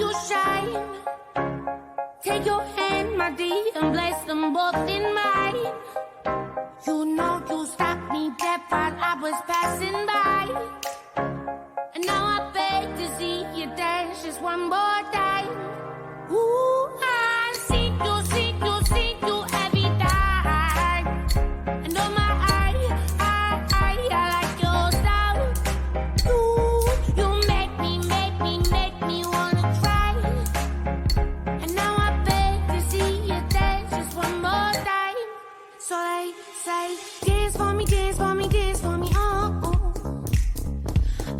you shine. Take your hand, my dear, and place them both in mine. You know you stopped me dead while I was passing by. And now I beg to see you dance just one more time. Ooh, I see you every time. And oh my, I like your style. You make me wanna cry. And now I beg to see you dance just one more time. So they say, dance for me, dance for me, dance for me, oh, oh.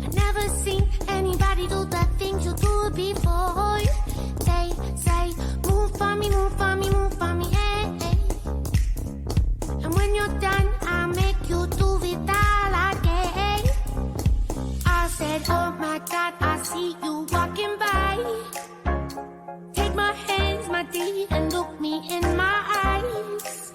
I never seen anybody do the things you do before. They say, move for me, move for me, move for me, hey, hey. And when you're done, I'll make you do it all again. I said, oh my God, I see you walking by. Take my hands, my dear, and look me in my eyes.